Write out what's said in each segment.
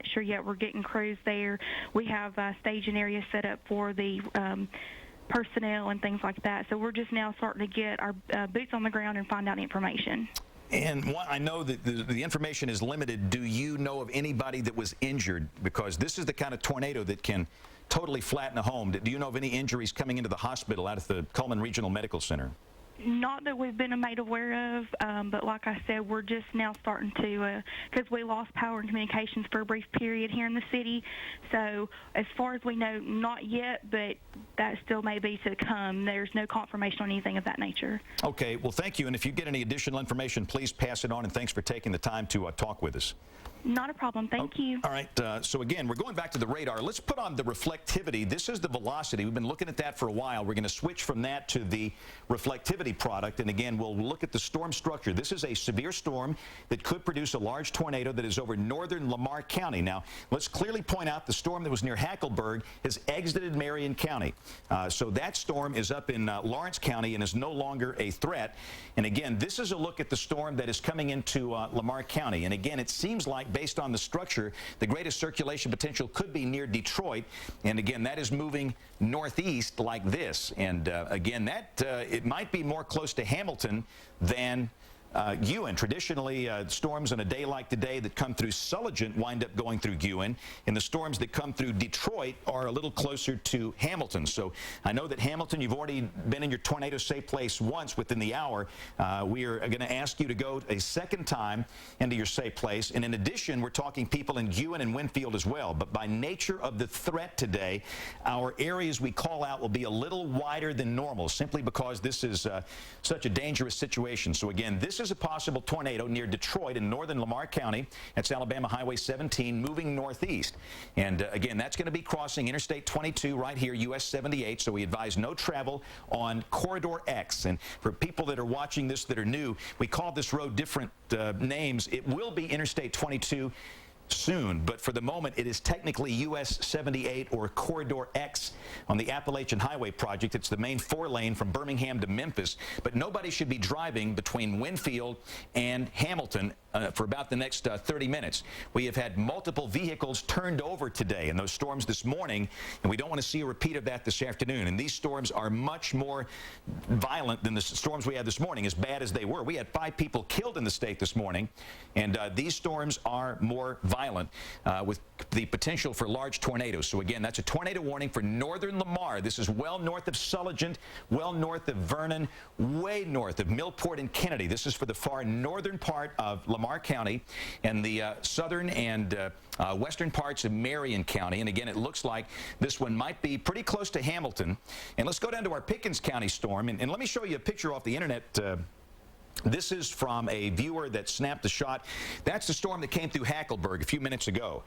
quite sure yet. We're getting crews there. We have staging areas set up for the personnel and things like that. So we're just now starting to get our boots on the ground and find out information. And I know that the information is limited. Do you know of anybody that was injured? Because this is the kind of tornado that can totally flatten a home. Do you know of any injuries coming into the hospital out at the Cullman Regional Medical Center? Not that we've been made aware of, but like I said, we're just now starting to, because we lost power and communications for a brief period here in the city. So as far as we know, not yet, but that still may be to come. There's no confirmation on anything of that nature. Okay, well, thank you. And if you get any additional information, please pass it on. And thanks for taking the time to talk with us. Not a problem. Thank you. All right. So, again, we're going back to the radar. Let's put on the reflectivity. This is the velocity. We've been looking at that for a while. We're going to switch from that to the reflectivity product. And, again, we'll look at the storm structure. This is a severe storm that could produce a large tornado that is over northern Lamar County. Now, let's clearly point out the storm that was near Hackleburg has exited Marion County. So that storm is up in Lawrence County and is no longer a threat. And, again, this is a look at the storm that is coming into Lamar County. And, again, it seems like based on the structure, the greatest circulation potential could be near Detroit. And again, that is moving northeast like this. And again, that it might be more close to Hamilton than Ewan. Traditionally, storms on a day like today that come through Sulligent wind up going through Ewan, and the storms that come through Detroit are a little closer to Hamilton. So I know that Hamilton, you've already been in your tornado safe place once within the hour. We are going to ask you to go a second time into your safe place. And in addition, we're talking people in Ewan and Winfield as well. But by nature of the threat today, our areas we call out will be a little wider than normal, simply because this is such a dangerous situation. So again, this is a possible tornado near Detroit in northern Lamar County. That's Alabama Highway 17 moving northeast. And again, that's going to be crossing Interstate 22 right here, US 78. So we advise no travel on Corridor X. And for people that are watching this that are new, we call this road different names. It will be Interstate 22 soon, but for the moment it is technically US 78 or Corridor X on the Appalachian Highway project. It's the main 4-lane from Birmingham to Memphis, but nobody should be driving between Winfield and Hamilton for about the next 30 minutes. We have had multiple vehicles turned over today in those storms this morning, and we don't want to see a repeat of that this afternoon. And these storms are much more violent than the storms we had this morning, as bad as they were. We had 5 people killed in the state this morning, and these storms are more violent with the potential for large tornadoes. So again, that's a tornado warning for northern Lamar. This is well north of Sulligent, well north of Vernon, way north of Millport and Kennedy. This is for the far northern part of Lamar County and the southern and western parts of Marion County. And again, it looks like this one might be pretty close to Hamilton. And let's go down to our Pickens County storm. And let me show you a picture off the internet. This is from a viewer that snapped a shot. That's the storm that came through Hackleburg a few minutes ago.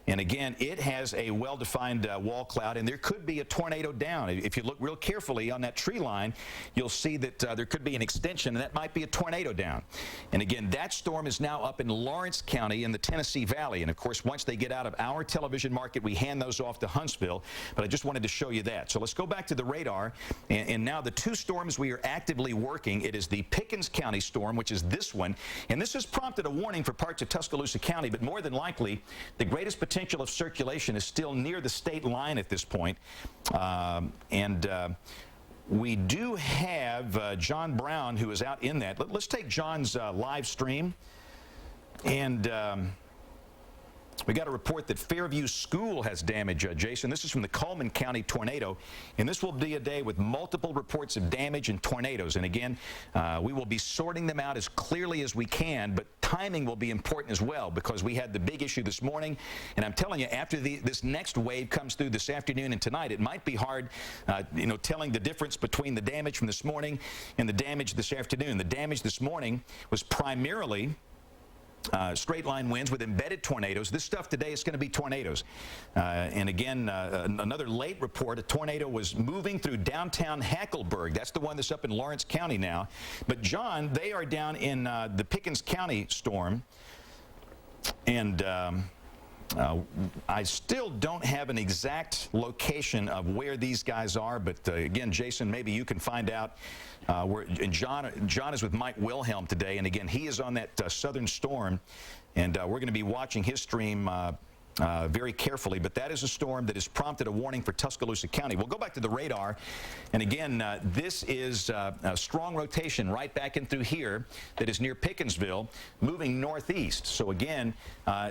And again, it has a well-defined wall cloud, and there could be a tornado down. If you look real carefully on that tree line, you'll see that there could be an extension, and that might be a tornado down. And again, that storm is now up in Lawrence County in the Tennessee Valley. And of course, once they get out of our television market, we hand those off to Huntsville. But I just wanted to show you that. So let's go back to the radar. And now the 2 storms we are actively working, it is the Pickens County storm, which is this one. And this has prompted a warning for parts of Tuscaloosa County, but more than likely, the greatest potential of circulation is still near the state line at this point. We do have John Brown, who is out in that. Let's take John's live stream. And we got a report that Fairview School has damage, Jason. This is from the Cullman County tornado, and this will be a day with multiple reports of damage and tornadoes. And again, we will be sorting them out as clearly as we can, but timing will be important as well, because we had the big issue this morning, and I'm telling you, after this next wave comes through this afternoon and tonight, it might be hard, telling the difference between the damage from this morning and the damage this afternoon. The damage this morning was primarily straight line winds with embedded tornadoes. This stuff today is going to be tornadoes. And again, another late report, a tornado was moving through downtown Hackleburg. That's the one that's up in Lawrence County now. But John, they are down in the Pickens County storm. And I still don't have an exact location of where these guys are, but again, Jason, maybe you can find out. And John is with Mike Wilhelm today, and again, he is on that southern storm, and we're going to be watching his stream very carefully. But that is a storm that has prompted a warning for Tuscaloosa County. We'll go back to the radar. And again, this is a strong rotation right back in through here that is near Pickensville, moving northeast. So again,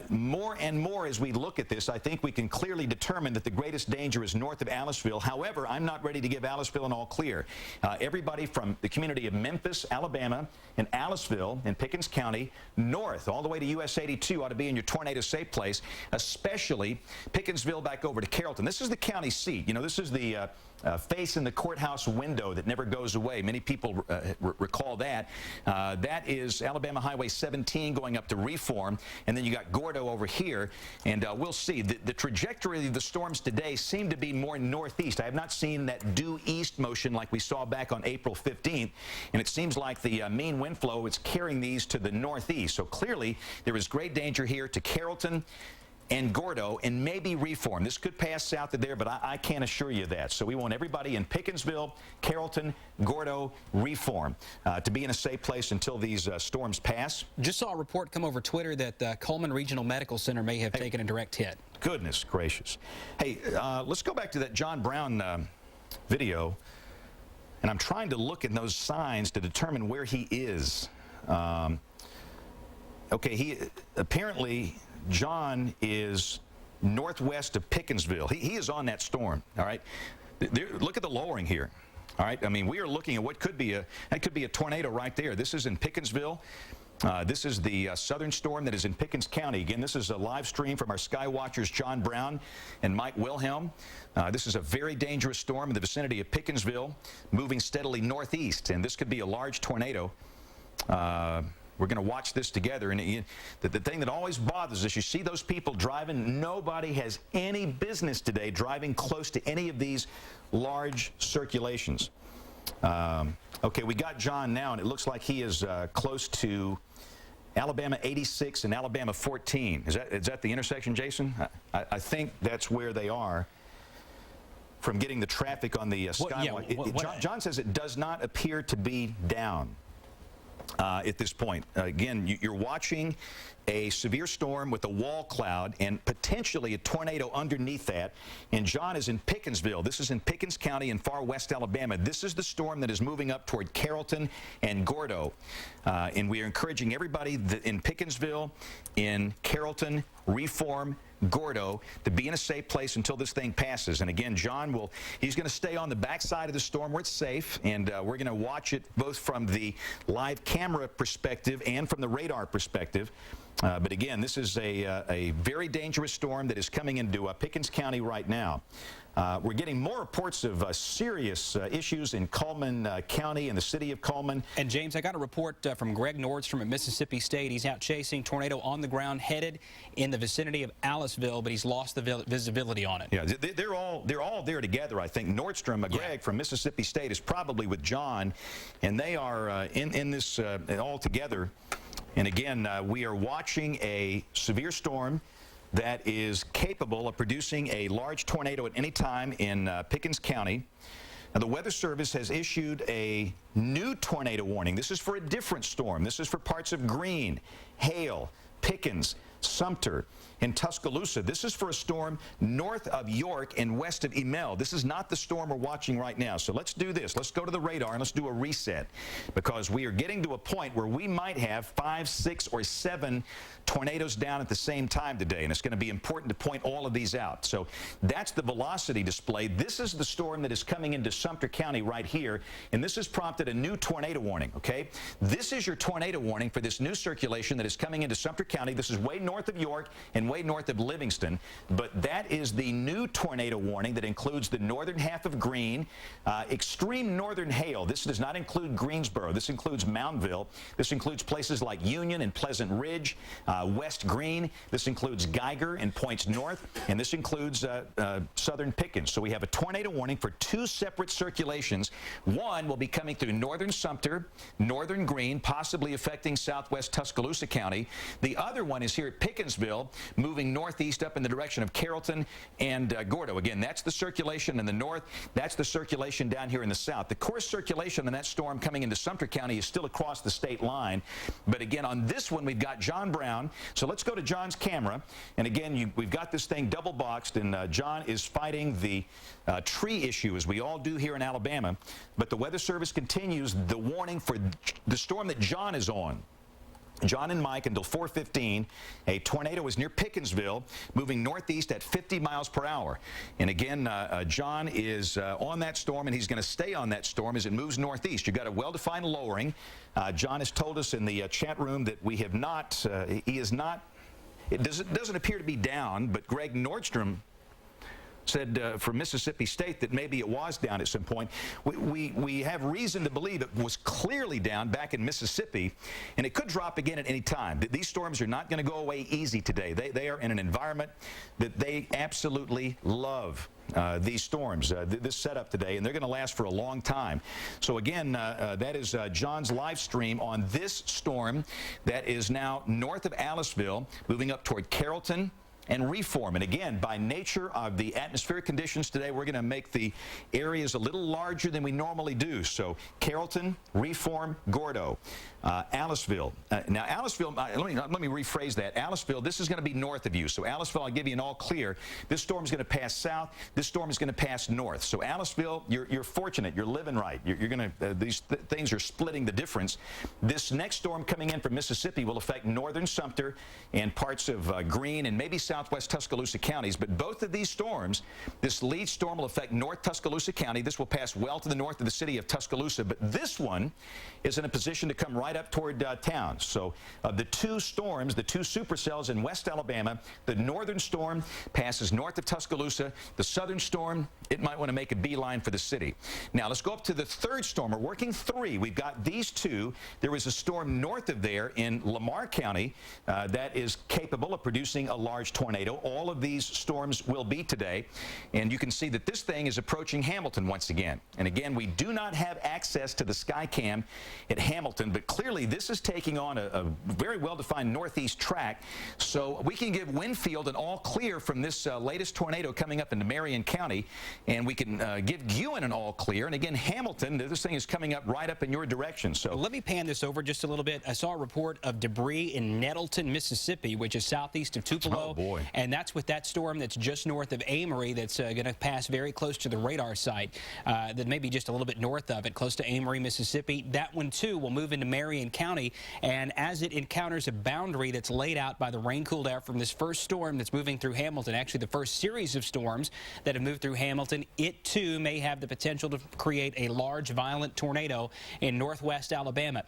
more and more as we look at this, I think we can clearly determine that the greatest danger is north of Aliceville. However, I'm not ready to give Aliceville an all clear. Everybody from the community of Memphis, Alabama, and Aliceville in Pickens County, north, all the way to US 82 ought to be in your tornado safe place, especially Pickensville back over to Carrollton. This is the county seat. You know, this is the face in the courthouse window that never goes away. Many people recall that. That is Alabama Highway 17 going up to Reform, and then you got Gordo over here, and we'll see. The trajectory of the storms today seem to be more northeast. I have not seen that due east motion like we saw back on April 15th, and it seems like the mean wind flow is carrying these to the northeast. So clearly there is great danger here to Carrollton and Gordo, and maybe Reform. This could pass south of there, but I can't assure you that. So we want everybody in Pickensville, Carrollton, Gordo, Reform to be in a safe place until these storms pass. Just saw a report come over Twitter that Coleman Regional Medical Center may have taken a direct hit. Goodness gracious. Hey, let's go back to that John Brown video, and I'm trying to look at those signs to determine where he is. Okay, he apparently... John is northwest of Pickensville. He is on that storm, all right? Look at the lowering here, all right? I mean, we are looking at what could be a tornado right there. This is in Pickensville. This is the southern storm that is in Pickens County. Again, this is a live stream from our sky watchers, John Brown and Mike Wilhelm. This is a very dangerous storm in the vicinity of Pickensville, moving steadily northeast, and this could be a large tornado. We're going to watch this together, and the thing that always bothers us, you see those people driving. Nobody has any business today driving close to any of these large circulations. Okay, we got John now, and it looks like he is close to Alabama 86 and Alabama 14. Is that the intersection, Jason? I think that's where they are from getting the traffic on the Skywalk. John says it does not appear to be down at this point. Again, you're watching a severe storm with a wall cloud and potentially a tornado underneath that. And John is in Pickensville. This is in Pickens County in far west Alabama. This is the storm that is moving up toward Carrollton and Gordo. And we are encouraging everybody in Pickensville, in Carrollton, Reform, Gordo to be in a safe place until this thing passes. And again, John he's going to stay on the backside of the storm where it's safe, and we're going to watch it both from the live camera perspective and from the radar perspective. But again, this is a very dangerous storm that is coming into Pickens County right now. We're getting more reports of serious issues in Cullman County and the city of Cullman. And James, I got a report from Greg Nordstrom at Mississippi State. He's out chasing tornado on the ground, headed in the vicinity of Aliceville, but he's lost the visibility on it. Yeah, they're all there together. I think Nordstrom, Greg from Mississippi State, is probably with John, and they are in this all together. And again, we are watching a severe storm that is capable of producing a large tornado at any time in Pickens County. Now, the Weather Service has issued a new tornado warning. This is for a different storm. This is for parts of Greene, Hale, Pickens, Sumter, and Tuscaloosa. This is for a storm north of York and west of Emell. This is not the storm we're watching right now. So let's do this. Let's go to the radar and let's do a reset, because we are getting to a point where we might have 5, 6, or 7 tornadoes down at the same time today, and it's going to be important to point all of these out. So that's the velocity display. This is the storm that is coming into Sumter County right here, and this has prompted a new tornado warning, okay? This is your tornado warning for this new circulation that is coming into Sumter County. This is way north of York and way north of Livingston, but that is the new tornado warning that includes the northern half of Greene, extreme northern hail. This does not include Greensboro. This includes Moundville. This includes places like Union and Pleasant Ridge, West Greene. This includes Geiger and points north, and this includes southern Pickens. So we have a tornado warning for 2 separate circulations. One will be coming through northern Sumter, northern Greene, possibly affecting southwest Tuscaloosa County. The other one is here at Pickensville, moving northeast up in the direction of Carrollton and Gordo. Again, that's the circulation in the north. That's the circulation down here in the south. The course circulation in that storm coming into Sumter County is still across the state line. But again, on this one, we've got John Brown. So let's go to John's camera. And again, we've got this thing double boxed, and John is fighting the tree issue, as we all do here in Alabama. But the Weather Service continues the warning for the storm that John is on. John and Mike, until 4:15, a tornado is near Pickensville, moving northeast at 50 miles per hour. And again, John is on that storm, and he's going to stay on that storm as it moves northeast. You've got a well-defined lowering. John has told us in the chat room that we have not, he is not, it doesn't appear to be down, but Greg Nordstrom said from Mississippi State that maybe it was down at some point. We have reason to believe it was clearly down back in Mississippi, and it could drop again at any time. These storms are not going to go away easy today. They are in an environment that they absolutely love. These storms, this setup today, and they're going to last for a long time. So again, that is John's live stream on this storm that is now north of Aliceville, moving up toward Carrollton and Reform. And again, by nature of the atmospheric conditions today, we're going to make the areas a little larger than we normally do. So Carrollton, Reform, Gordo, Aliceville. Now Aliceville, let me rephrase that. Aliceville, this is going to be north of you. So Aliceville, I'll give you an all clear. This storm is going to pass south. This storm is going to pass north. So Aliceville, you're fortunate. You're living right. You're going to, these things are splitting the difference. This next storm coming in from Mississippi will affect northern Sumter and parts of Greene and maybe southwest Tuscaloosa counties. But both of these storms, this lead storm will affect north Tuscaloosa County. This will pass well to the north of the city of Tuscaloosa. But this one is in a position to come right up toward town. So the two storms, the two supercells in West Alabama, the northern storm passes north of Tuscaloosa. The southern storm, it might want to make a beeline for the city. Now let's go up to the third storm. We're working three. We've got these two. There is a storm north of there in Lamar County that is capable of producing a large tornado. All of these storms will be today. And you can see that this thing is approaching Hamilton once again. And again, we do not have access to the Skycam at Hamilton, but clearly this is taking on a very well-defined northeast track. So we can give Winfield an all clear from this latest tornado coming up into Marion County, and we can give Guin an all clear. And again, Hamilton, this thing is coming up right up in your direction. So let me pan this over just a little bit. I saw a report of debris in Nettleton, Mississippi, which is southeast of Tupelo. Oh, boy. And that's with that storm that's just north of Amory that's going to pass very close to the radar site, that may be just a little bit north of it, close to Amory, Mississippi. That one, too, will move into Marion County, and as it encounters a boundary that's laid out by the rain-cooled air from this first storm that's moving through Hamilton, actually the first series of storms that have moved through Hamilton, it, too, may have the potential to create a large, violent tornado in northwest Alabama.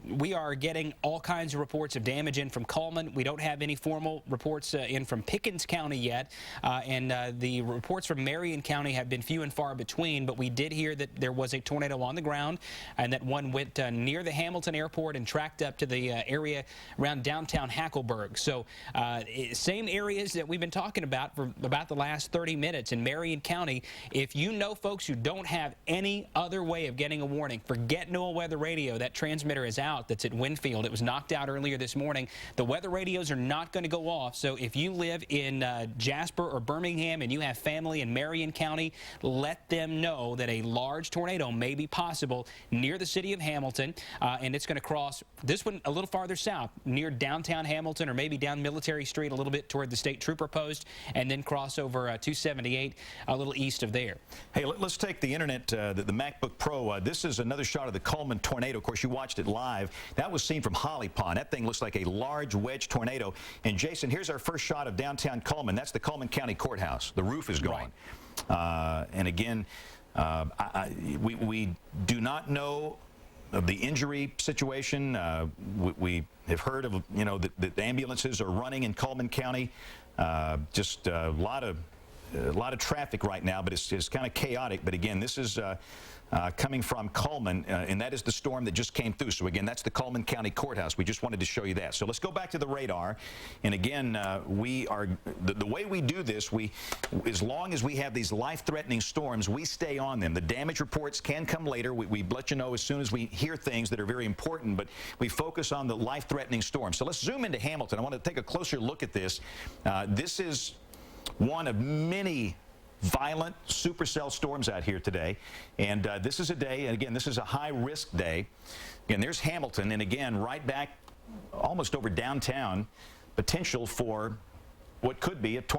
We are getting all kinds of reports of damage in from Cullman. We don't have any formal reports in from Pickens County yet, and the reports from Marion County have been few and far between, but we did hear that there was a tornado on the ground and that one went near the Hamilton airport and tracked up to the area around downtown Hackleburg. So same areas that we've been talking about for about the last 30 minutes in Marion County. If you know folks who don't have any other way of getting a warning, forget NOAA Weather Radio. That transmitter is out. That's at Winfield. It was knocked out earlier this morning. The weather radios are not going to go off. So if you live in Jasper or Birmingham and you have family in Marion County, let them know that a large tornado may be possible near the city of Hamilton, and it's going to cross this one a little farther south near downtown Hamilton, or maybe down Military Street a little bit toward the state trooper post, and then cross over 278 a little east of there. Hey, let's take the internet, the MacBook Pro. This is another shot of the Cullman tornado. Of course, you watched it live. That was seen from Holly Pond. That thing looks like a large wedge tornado. And Jason, here's our first shot of downtown Cullman. That's the Cullman County Courthouse. The roof is gone. Right. And again, we do not know of the injury situation. We have heard of, that the ambulances are running in Cullman County. Just a lot of a lot of traffic right now, but it's kind of chaotic. But again, this is coming from Cullman, and that is the storm that just came through. So again, that's the Cullman County Courthouse. We just wanted to show you that. So let's go back to the radar. And again, we are the way we do this. As long as we have these life-threatening storms, we stay on them. The damage reports can come later. We let you know as soon as we hear things that are very important, but we focus on the life-threatening storms. So let's zoom into Hamilton. I want to take a closer look at this. This is one of many violent supercell storms out here today, and this is a day, and again, this is a high-risk day. Again, there's Hamilton, and again, right back almost over downtown, potential for what could be a tornado.